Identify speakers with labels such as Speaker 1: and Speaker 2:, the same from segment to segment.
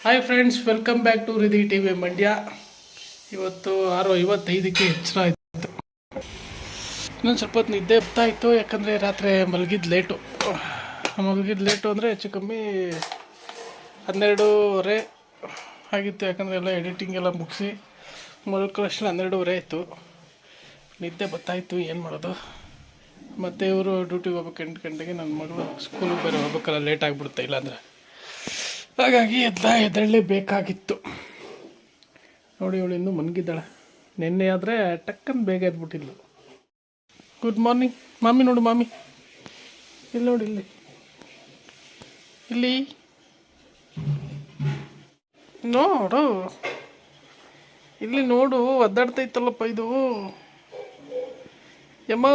Speaker 1: Hi friends, welcome back to Hrudaya TV Mandya. ಇವತ್ತು 6:55ಕ್ಕೆ ಎಚ್ಚರ ಆಯಿತು. ಇನ್ನೊಂದು ಸ್ವಲ್ಪ ಹೊತ್ತು ನಿದ್ದೆ ಇತ್ತು, ಯಾಕಂದರೆ ರಾತ್ರಿ ಮಲಗಿದ್ದು ಲೇಟು ಅಂದರೆ ಹೆಚ್ಚು ಕಮ್ಮಿ 12:30 ಆಗಿತ್ತು. ಯಾಕಂದರೆ ಎಲ್ಲ ಎಡಿಟಿಂಗ್ ಎಲ್ಲ ಮುಗಿಸಿ ಮಲ್ಕೊಳ್ಳೋಷ್ಟು 12:30 ಆಯಿತು. ನಿದ್ದೆ ಬರ್ತಾಯಿತ್ತು, ಏನು ಮಾಡೋದು. ಮತ್ತು ಇವರು ಡ್ಯೂಟಿಗೆ ಹೋಗ್ಬೇಕು 8 ಗಂಟೆಗೆ. ನನ್ನ ಮಗಳು ಸ್ಕೂಲಿಗೆ ಬೇರೆ ಹೋಗ್ಬೇಕಲ್ಲ, ಲೇಟ್ ಆಗಿಬಿಡುತ್ತೆ ಇಲ್ಲಾಂದರೆ. ಹಾಗಾಗಿ ಎದ್ದೇಳಲೇಬೇಕಾಗಿತ್ತು. ನೋಡಿ, ಇವಳು ಇನ್ನೂ ಮನಗಿದ್ದಾಳೆ. ನಿನ್ನೆ ಆದರೆ ಟಕ್ಕನ್ ಬೇಗ ಎದ್ಬಿಟ್ಟಿದ್ಲು. ಗುಡ್ ಮಾರ್ನಿಂಗ್ ಮಾಮಿ. ನೋಡು ಮಾಮಿ, ಇಲ್ಲಿ ನೋಡಿ, ಇಲ್ಲಿ ನೋಡು, ಇಲ್ಲಿ ನೋಡು, ಒದ್ದಾಡ್ತೈತಲ್ಲಪ್ಪ ಇದು. ಯಮ್ಮ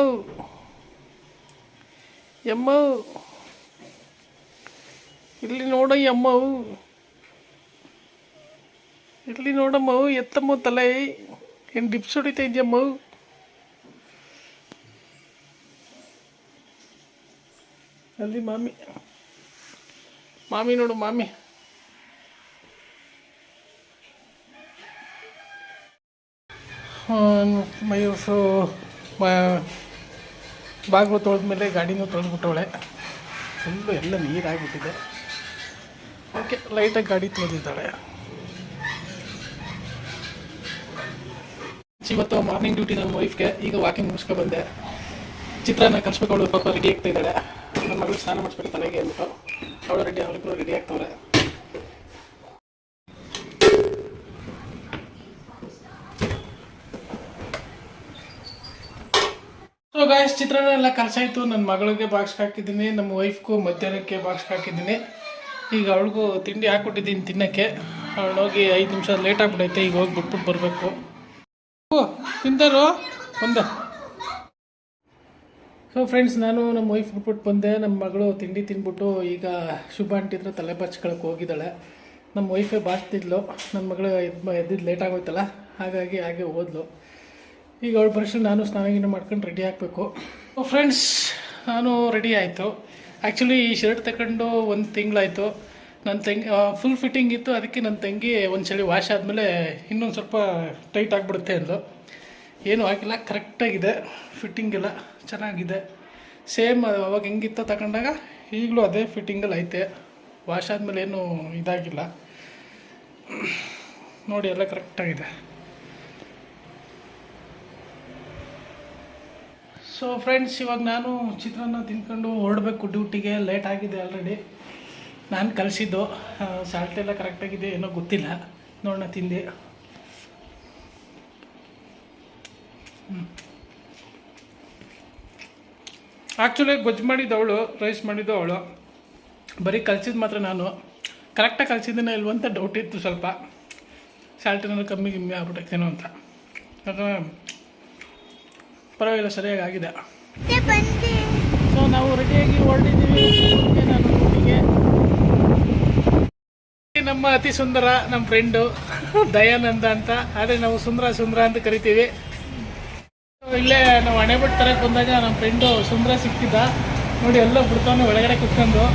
Speaker 1: ಇಲ್ಲಿ ನೋಡಯ್ಯಮ್ಮವು, ಇಲ್ಲಿ ನೋಡಮ್ಮವು, ಎತ್ತಮ್ಮ ತಲೆ. ಏನು ಡಿಪ್ಸ್ ಹೊಡಿತಾ ಇದೆಯಮ್ಮವು. ಅಲ್ಲಿ ಮಾಮಿ ನೋಡು, ಮಾಮಿ. ಬಾಗಿಲು ತೊಳೆದ್ಮೇಲೆ ಗಾಡಿನೂ ತೊಳೆದ್ಬಿಟ್ಟವಳೆ. ಫುಲ್ಲು ಎಲ್ಲ ನೀರಾಗಿಬಿಟ್ಟಿದೆ. ಓಕೆ, ಲೈಟಾಗಿ ಗಾಡಿ ತೊಳೆದಿದ್ದಾಳೆ. ಇವತ್ತು ಮಾರ್ನಿಂಗ್ ಡ್ಯೂಟಿ ನಮ್ಮ ವೈಫ್ಗೆ. ಈಗ ವಾಕಿಂಗ್ ಮುಗಿಸ್ಕೊ ಬಂದೆ. ಚಿತ್ರಾನ್ನ ಕಲಿಸ್ಬೇಕು. ಅವಳು ಪಾಪ ರೆಡಿ ಆಗ್ತಾ ಇದ್ದಾಳೆ. ನನ್ನ ಮಗಳು ಸ್ನಾನ ಮಾಡಿಸ್ಬೇಕು ತಲೆಗೆ ಅಂದ್ಬಿಟ್ಟು ಅವಳು ರೆಡಿ ಆಗ್ತವ್ರೆ. ಸೊ ಗಾಯ್ಸ್, ಚಿತ್ರಾನ್ನ ಎಲ್ಲ ಕಲಸಾಯಿತು. ನನ್ನ ಮಗಳಿಗೆ ಬಾಕ್ಸ್ ಹಾಕಿದ್ದೀನಿ, ನಮ್ಮ ವೈಫ್ಗೂ ಮಧ್ಯಾಹ್ನಕ್ಕೆ ಬಾಕ್ಸ್ ಹಾಕಿದ್ದೀನಿ. ಈಗ ಅವಳಿಗೂ ತಿಂಡಿ ಹಾಕ್ಕೊಟ್ಟಿದ್ದೀನಿ ತಿನ್ನೋಕ್ಕೆ. ಅವಳು ಹೋಗಿ 5 ನಿಮಿಷ ಲೇಟ್ ಆಗಿಬಿಟ್ಟೈತೆ. ಈಗ ಹೋಗಿ ಬಿಟ್ಬಿಟ್ಟು ಬರಬೇಕು. ತಿಂತಾರೋ ಒಂದೇ. ಸೊ ಫ್ರೆಂಡ್ಸ್, ನಾನು ನಮ್ಮ ವೈಫ್ ಬಿಟ್ಬಿಟ್ಟು ಬಂದೆ. ನಮ್ಮ ಮಗಳು ತಿಂಡಿ ತಿಂದ್ಬಿಟ್ಟು ಈಗ ಶುಭ ಅಂಟಿದ್ರೆ ತಲೆ ಬಾಚ್ಕೊಳಕ್ಕೆ ಹೋಗಿದ್ದಾಳೆ. ನಮ್ಮ ವೈಫೇ ಬಾಚ್ತಿದ್ಲು. ನನ್ನ ಮಗಳು ಎದ್ದಿದ್ದು ಲೇಟ್ ಆಗೋಯ್ತಲ್ಲ, ಹಾಗಾಗಿ ಹಾಗೆ ಹೋದ್ಲು. ಈಗ ಅವಳು ಬರೋಷ್ಟು ನಾನು ಸ್ನಾನ ಮಾಡ್ಕೊಂಡು ರೆಡಿ ಆಗಬೇಕು. ಫ್ರೆಂಡ್ಸ್, ನಾನು ರೆಡಿ ಆಯಿತು. ಆ್ಯಕ್ಚುಲಿ ಈ ಶರ್ಟ್ ತಗೊಂಡು 1 ತಿಂಗಳಾಯಿತು. ನನ್ನ ತಂಗಿ ಫುಲ್ ಫಿಟ್ಟಿಂಗ್ ಇತ್ತು. ಅದಕ್ಕೆ ನನ್ನ ತಂಗಿ ಒಂದು ಸಲ ವಾಶ್ ಆದಮೇಲೆ ಇನ್ನೊಂದು ಸ್ವಲ್ಪ ಟೈಟ್ ಆಗಿಬಿಡುತ್ತೆ ಅಂದು. ಏನೂ ಆಗಿಲ್ಲ, ಕರೆಕ್ಟಾಗಿದೆ. ಫಿಟ್ಟಿಂಗ್ ಎಲ್ಲ ಚೆನ್ನಾಗಿದೆ. ಸೇಮ್ ಅವಾಗ ಹೆಂಗಿತ್ತೋ ತಗೊಂಡಾಗ ಈಗಲೂ ಅದೇ ಫಿಟ್ಟಿಂಗಲ್ಲಿ ಐತೆ. ವಾಶ್ ಆದಮೇಲೆ ಏನೂ ಇದಾಗಿಲ್ಲ. ನೋಡಿ, ಎಲ್ಲ ಕರೆಕ್ಟಾಗಿದೆ. ಸೊ ಫ್ರೆಂಡ್ಸ್, ಇವಾಗ ನಾನು ಚಿತ್ರಾನ್ನ ತಿನ್ಕೊಂಡು ಹೊರಡಬೇಕು ಡ್ಯೂಟಿಗೆ. ಲೇಟ್ ಆಗಿದೆ ಆಲ್ರೆಡಿ. ನಾನು ಕಲಿಸಿದ್ದು ಸಾಲ್ಟ್ ಎಲ್ಲ ಕರೆಕ್ಟಾಗಿದೆ, ಏನೋ ಗೊತ್ತಿಲ್ಲ. ನೋಡೋಣ ತಿಂದೆ. ಆ್ಯಕ್ಚುಲಿ ಗೊಜ್ಜು ಮಾಡಿದ್ದು ಅವಳು, ರೈಸ್ ಮಾಡಿದ್ದು ಅವಳು. ಬರೀ ಕಲಿಸಿದ್ದು ಮಾತ್ರ ನಾನು. ಕರೆಕ್ಟಾಗಿ ಕಲಿಸಿದ್ದೇನೋ ಇಲ್ವಂತ ಡೌಟ್ ಇತ್ತು ಸ್ವಲ್ಪ. ಸಾಲ್ಟ್ ಏನಾದ್ರು ಕಮ್ಮಿ ಆಗ್ಬಿಟ್ಟೈತೇನೋ ಅಂತ. ಯಾಕಂದರೆ ಪರವಾಗಿಲ್ಲ, ಸರಿಯಾಗಿ ಆಗಿದೆ. ಸೊ ನಾವು ರೆಡಿಯಾಗಿ ಹೊರಟಿದ್ದೀವಿ ನಾನು ಊರಿಗೆ. ನಮ್ಮ ಅತಿ ಸುಂದರ ನಮ್ಮ ಫ್ರೆಂಡು ದಯಾನಂದ ಅಂತ, ಆದರೆ ನಾವು ಸುಂದರ ಅಂತ ಕರಿತೀವಿ. ಇಲ್ಲೇ ನಾವು ಹಣೆಬಟ್ಟು ತರಕ್ಕೆ ಬಂದಾಗ ನಮ್ಮ ಫ್ರೆಂಡು ಸುಂದರ ಸಿಕ್ತಿದ್ದ. ನೋಡಿ, ಎಲ್ಲ ಬಿಡ್ತಾನೆ ಒಳಗಡೆ ಕುತ್ಕೊಂಡು.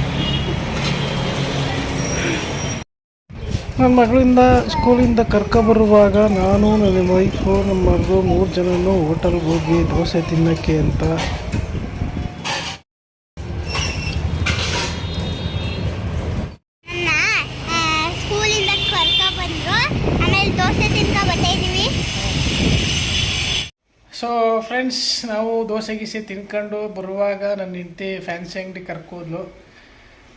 Speaker 1: ನನ್ನ ಮಗಳಿಂದ ಸ್ಕೂಲಿಂದ ಕರ್ಕೊಬರುವಾಗ ನಾನು, ನನ್ನ ವೈಫು, ನಮ್ಮ ಮಗಳು 3 ಜನನು ಹೋಟೆಲ್ಗೆ ಹೋಗಿ ದೋಸೆ ತಿನ್ನೋಕ್ಕೆ ಅಂತ. ಸೊ ಫ್ರೆಂಡ್ಸ್, ನಾವು ದೋಸೆ ಗೀಸೆ ತಿನ್ಕೊಂಡು ಬರುವಾಗ ನನ್ನ ಹೆಂಡತಿ ಫ್ಯಾನ್ಸಿ ಅಂಗಡಿ ಕರ್ಕೋದ್ಲು.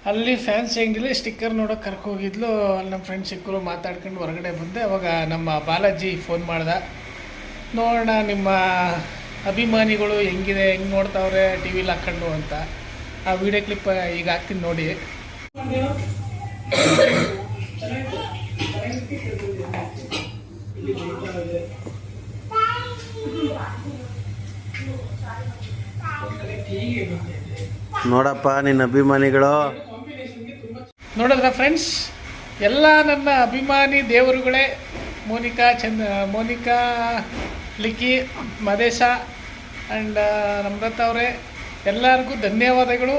Speaker 1: ಅಲ್ಲಿ ಫ್ಯಾನ್ಸಿ ಅಂಗಡಿಲಿ ಸ್ಟಿಕ್ಕರ್ ನೋಡೋಕೆ ಕರ್ಕೋಗಿದ್ಲು. ಅಲ್ಲಿ ನಮ್ಮ ಫ್ರೆಂಡ್ಸ್ ಸಿಕ್ಕರು, ಮಾತಾಡ್ಕೊಂಡು ಹೊರಗಡೆ ಬಂದೆ. ಅವಾಗ ನಮ್ಮ ಬಾಲಾಜಿ ಫೋನ್ ಮಾಡ್ದೆ. ನೋಡೋಣ ನಿಮ್ಮ ಅಭಿಮಾನಿಗಳು ಹೆಂಗೆ ನೋಡ್ತಾವ್ರೆ ಟಿ ವಿಲಿ ಹಾಕ್ಕೊಂಡು ಅಂತ. ಆ ವಿಡಿಯೋ ಕ್ಲಿಪ್ ಈಗ ಹಾಕ್ತೀನಿ ನೋಡಿ.
Speaker 2: ನೋಡಪ್ಪ ನಿನ್ನ ಅಭಿಮಾನಿಗಳು.
Speaker 1: ನೋಡಿದ್ರ ಫ್ರೆಂಡ್ಸ್, ಎಲ್ಲ ನನ್ನ ಅಭಿಮಾನಿ ದೇವರುಗಳೇ. ಮೋನಿಕಾ, ಲಿಕ್ಕಿ, ಮದೇಶ ಆ್ಯಂಡ್ ನಮ್ರತ ಅವರೇ, ಎಲ್ಲರಿಗೂ ಧನ್ಯವಾದಗಳು.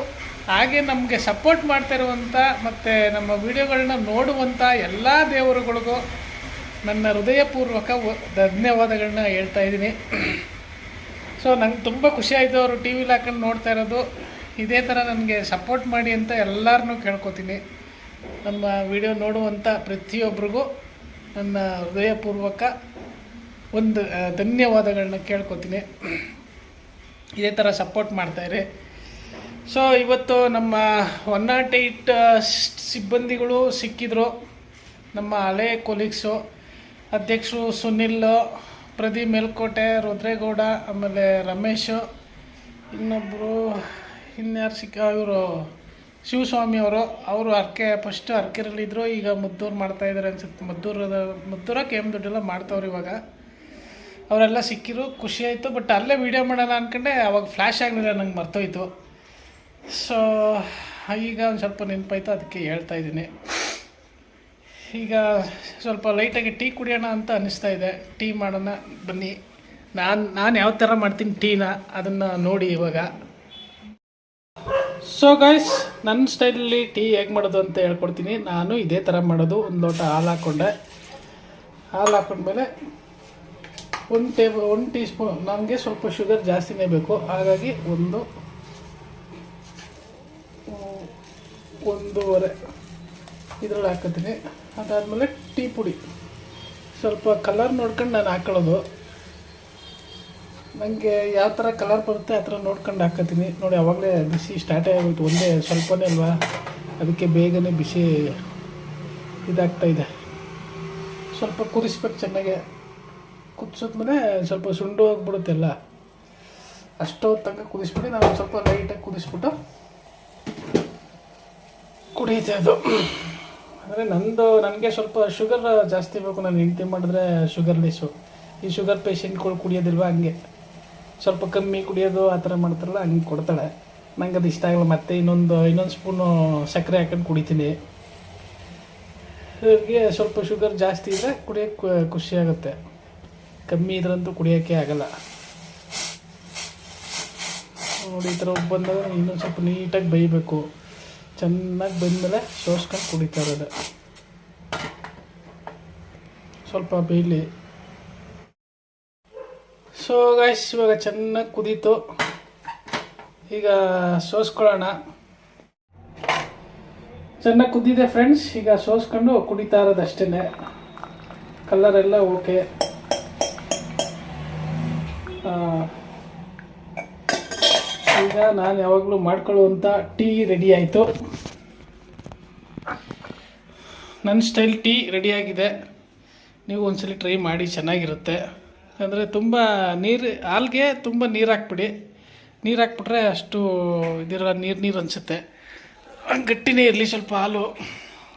Speaker 1: ಹಾಗೆ ನಮಗೆ ಸಪೋರ್ಟ್ ಮಾಡ್ತಾ ಇರುವಂಥ ಮತ್ತು ನಮ್ಮ ವಿಡಿಯೋಗಳನ್ನ ನೋಡುವಂಥ ಎಲ್ಲ ದೇವರುಗಳಿಗೂ ನನ್ನ ಹೃದಯಪೂರ್ವಕ ಧನ್ಯವಾದಗಳನ್ನ ಹೇಳ್ತಾ ಇದ್ದೀನಿ. ಸೊ ನಂಗೆ ತುಂಬ ಖುಷಿ ಆಯಿತು ಅವರು ಟಿ ವಿಲಿ ಹಾಕೊಂಡು ನೋಡ್ತಾ ಇರೋದು. ಇದೇ ಥರ ನನಗೆ ಸಪೋರ್ಟ್ ಮಾಡಿ ಅಂತ ಎಲ್ಲರನ್ನೂ ಕೇಳ್ಕೊತೀನಿ. ನಮ್ಮ ವಿಡಿಯೋ ನೋಡುವಂಥ ಪ್ರತಿಯೊಬ್ಬರಿಗೂ ನನ್ನ ಹೃದಯಪೂರ್ವಕ ಒಂದು ಧನ್ಯವಾದಗಳನ್ನ ಕೇಳ್ಕೊತೀನಿ. ಇದೇ ಥರ ಸಪೋರ್ಟ್ ಮಾಡ್ತಾಯಿರಿ. ಸೊ ಇವತ್ತು ನಮ್ಮ 108 ಸಿಬ್ಬಂದಿಗಳು ಸಿಕ್ಕಿದ್ರು. ನಮ್ಮ ಹಳೆ ಕೊಲೀಗ್ಸು, ಅಧ್ಯಕ್ಷರು ಸುನಿಲ್, ಪ್ರದೀಪ್ ಮೇಲ್ಕೋಟೆ, ರುದ್ರೇಗೌಡ, ಆಮೇಲೆ ರಮೇಶು, ಇನ್ನೊಬ್ಬರು ಇನ್ಯಾರು ಇವರು ಶಿವಸ್ವಾಮಿ ಅವರು ಫಸ್ಟು ಅರ್ಕೆರಲ್ಲಿದ್ದರು. ಈಗ ಮುದ್ದೂರು ಮಾಡ್ತಾಯಿದ್ದಾರೆ ಅನ್ಸುತ್ತೆ. ಮುದ್ದೂರ ಕೆಮ್ಮದೊಡ್ಡೆಲ್ಲ ಮಾಡ್ತಾವ್ರು ಇವಾಗ. ಅವರೆಲ್ಲ ಸಿಕ್ಕಿರು, ಖುಷಿ ಆಯಿತು. ಬಟ್ ಅಲ್ಲೇ ವೀಡಿಯೋ ಮಾಡೋಣ ಅಂದ್ಕೊಂಡೆ, ಅವಾಗ ಫ್ಲ್ಯಾಶ್ ಆಗಲಿಲ್ಲ, ನಂಗೆ ಮರ್ತೋಯ್ತು. ಸೊ ಈಗ ಒಂದು ಸ್ವಲ್ಪ ನೆನಪಾಯ್ತು, ಅದಕ್ಕೆ ಹೇಳ್ತಾ ಇದ್ದೀನಿ. ಈಗ ಸ್ವಲ್ಪ ಲೈಟಾಗಿ ಟೀ ಕುಡಿಯೋಣ ಅಂತ ಅನ್ನಿಸ್ತಾ ಇದೆ. ಟೀ ಮಾಡೋಣ ಬನ್ನಿ. ನಾನು ಯಾವ ಥರ ಮಾಡ್ತೀನಿ ಟೀನ ಅದನ್ನು ನೋಡಿ ಇವಾಗ. ಸೊ ಗೈಸ್, ನನ್ನ ಸ್ಟೈಲಲ್ಲಿ ಟೀ ಹೇಗೆ ಮಾಡೋದು ಅಂತ ಹೇಳ್ಕೊಡ್ತೀನಿ. ನಾನು ಇದೇ ಥರ ಮಾಡೋದು. ಒಂದು ಲೋಟ ಹಾಲು ಹಾಕ್ಕೊಂಡ್ಮೇಲೆ 1 ಟೀ ಸ್ಪೂನ್, ನನಗೆ ಸ್ವಲ್ಪ ಶುಗರ್ ಜಾಸ್ತಿನೇ ಬೇಕು, ಹಾಗಾಗಿ 1.5 ಇದರಲ್ಲಿ ಹಾಕೋತೀನಿ. ಅದಾದಮೇಲೆ ಟೀ ಪುಡಿ ಸ್ವಲ್ಪ ಕಲರ್ ನೋಡ್ಕೊಂಡು ನಾನು ಹಾಕೊಳ್ಳೋದು. ನನಗೆ ಯಾವ ಥರ ಕಲರ್ ಬರುತ್ತೆ ಆ ಥರ ನೋಡ್ಕೊಂಡು ಹಾಕೋತೀನಿ. ನೋಡಿ, ಆವಾಗಲೇ ಬಿಸಿ ಸ್ಟಾರ್ಟೇ ಆಗೋಯ್ತು. ಒಂದೇ ಸ್ವಲ್ಪನೇ ಅಲ್ವಾ, ಅದಕ್ಕೆ ಬೇಗನೆ ಬಿಸಿ ಇದಾಗ್ತಾಯಿದೆ. ಸ್ವಲ್ಪ ಕುದಿಸ್ಬೇಕು ಚೆನ್ನಾಗೆ. ಕುದಿಸಿದ್ಮೇಲೆ ಸ್ವಲ್ಪ ಸುಂಡು ಹೋಗ್ಬಿಡುತ್ತೆಲ್ಲ, ಅಷ್ಟೊತ್ತು ತನಕ ಕುದಿಸ್ಬಿಟ್ಟು ನಾವು ಸ್ವಲ್ಪ ಲೈಟಾಗಿ ಕುದಿಸ್ಬಿಟ್ಟು ಕುಡಿಯುತ್ತೆ ಅದು. ಅಂದರೆ ನನಗೆ ಸ್ವಲ್ಪ ಶುಗರ್ ಜಾಸ್ತಿ ಬೇಕು. ನಾನು ಹೆಂಡ್ತಿ ಮಾಡಿದ್ರೆ ಶುಗರ್ಲೆಸ್ಸು. ಈ ಶುಗರ್ ಪೇಷಂಟ್ಗಳು ಕುಡಿಯೋದಿಲ್ವ, ಹಂಗೆ ಸ್ವಲ್ಪ ಕಮ್ಮಿ ಕುಡಿಯೋದು ಆ ಥರ ಮಾಡ್ತಾರಲ್ಲ, ಹಂಗೆ ಕೊಡ್ತಾಳೆ. ನಂಗೆ ಅದು ಇಷ್ಟ ಆಗಲ್ಲ. ಮತ್ತು ಇನ್ನೊಂದು ಸ್ಪೂನು ಸಕ್ಕರೆ ಹಾಕೊಂಡು ಕುಡಿತೀನಿ. ಇವ್ರಿಗೆ ಸ್ವಲ್ಪ ಶುಗರ್ ಜಾಸ್ತಿ ಇದ್ದರೆ ಕುಡಿಯೋಕ್ಕೆ ಖುಷಿಯಾಗುತ್ತೆ, ಕಮ್ಮಿ ಇದ್ರಂತೂ ಕುಡಿಯೋಕ್ಕೆ ಆಗಲ್ಲ. ನೋಡಿ, ಈ ಥರ ಬಂದಾಗ ಇನ್ನೊಂದು ಸ್ವಲ್ಪ ನೀಟಾಗಿ ಬೇಯಬೇಕು. ಚೆನ್ನಾಗಿ ಬೆಂದಮೇಲೆ ಸೋಸ್ಕೊಂಡು ಕುಡಿತಾ ಇರೋದು. ಸ್ವಲ್ಪ ಬೇಯಲಿ. ಸೊ ಗೈಸ್, ಇವಾಗ ಚೆನ್ನಾಗಿ ಕುದೀತು. ಈಗ ಸೋಸ್ಕೊಳ್ಳೋಣ. ಚೆನ್ನಾಗಿ ಕುದ್ದಿದೆ ಫ್ರೆಂಡ್ಸ್. ಈಗ ಸೋಸ್ಕೊಂಡು ಕುಡಿತಾ ಇರೋದು ಅಷ್ಟೇ. ಕಲರೆಲ್ಲ ಓಕೆ. ಈಗ ನಾನು ಯಾವಾಗಲೂ ಮಾಡ್ಕೊಳ್ಳುವಂಥ ಟೀ ರೆಡಿ ಆಯಿತು. ನನ್ನ ಸ್ಟೈಲ್ ಟೀ ರೆಡಿಯಾಗಿದೆ. ನೀವು ಒಂದ್ಸಲ ಟ್ರೈ ಮಾಡಿ, ಚೆನ್ನಾಗಿರುತ್ತೆ. ಅಂದರೆ ತುಂಬ ಹಾಲಿಗೆ ತುಂಬ ನೀರು ಹಾಕ್ಬಿಡಿ. ನೀರು ಹಾಕ್ಬಿಟ್ರೆ ಅಷ್ಟು ಇದಿರೋ ನೀರು ಅನಿಸುತ್ತೆ. ಗಟ್ಟಿನೇ ಇರಲಿ ಸ್ವಲ್ಪ ಹಾಲು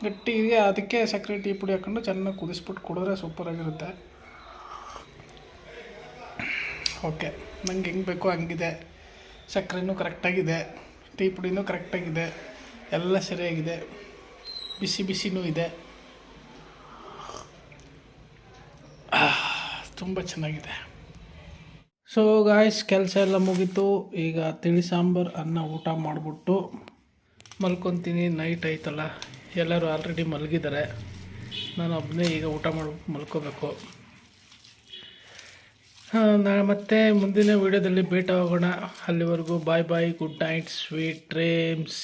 Speaker 1: ಗಟ್ಟಿಗೆ. ಅದಕ್ಕೆ ಸಕ್ಕರೆ ಟೀ ಪುಡಿ ಹಾಕ್ಕೊಂಡು ಚೆನ್ನಾಗಿ ಕುದಿಸ್ಬಿಟ್ಟು ಕುಡಿದ್ರೆ ಸೂಪರಾಗಿರುತ್ತೆ. ಓಕೆ, ನಂಗೆ ಹೆಂಗೆ ಬೇಕೋ ಹಂಗಿದೆ. ಸಕ್ಕರೆನೂ ಕರೆಕ್ಟಾಗಿದೆ, ಟೀ ಪುಡಿನೂ ಕರೆಕ್ಟಾಗಿದೆ, ಎಲ್ಲ ಸರಿಯಾಗಿದೆ. ಬಿಸಿನೂ ಇದೆ. ತುಂಬ ಚೆನ್ನಾಗಿದೆ. ಸೊ ಗಾಯ್ಸ್, ಕೆಲಸ ಎಲ್ಲ ಮುಗೀತು. ಈಗ ತಿಳಿ ಸಾಂಬಾರು ಅನ್ನ ಊಟ ಮಾಡಿಬಿಟ್ಟು ಮಲ್ಕೊತೀನಿ. ನೈಟ್ ಆಯ್ತಲ್ಲ, ಎಲ್ಲರೂ ಆಲ್ರೆಡಿ ಮಲಗಿದ್ದಾರೆ. ನಾನು ಒಬ್ಬನೇ ಈಗ ಊಟ ಮಾಡ್ಬಿಟ್ಟು ಮಲ್ಕೋಬೇಕು. ಮತ್ತೆ ಮುಂದಿನ ವೀಡಿಯೋದಲ್ಲಿ ಭೇಟಿ ಆಗೋಣ. ಅಲ್ಲಿವರೆಗೂ ಬಾಯ್ ಬಾಯ್, ಗುಡ್ ನೈಟ್, ಸ್ವೀಟ್ ಡ್ರೀಮ್ಸ್.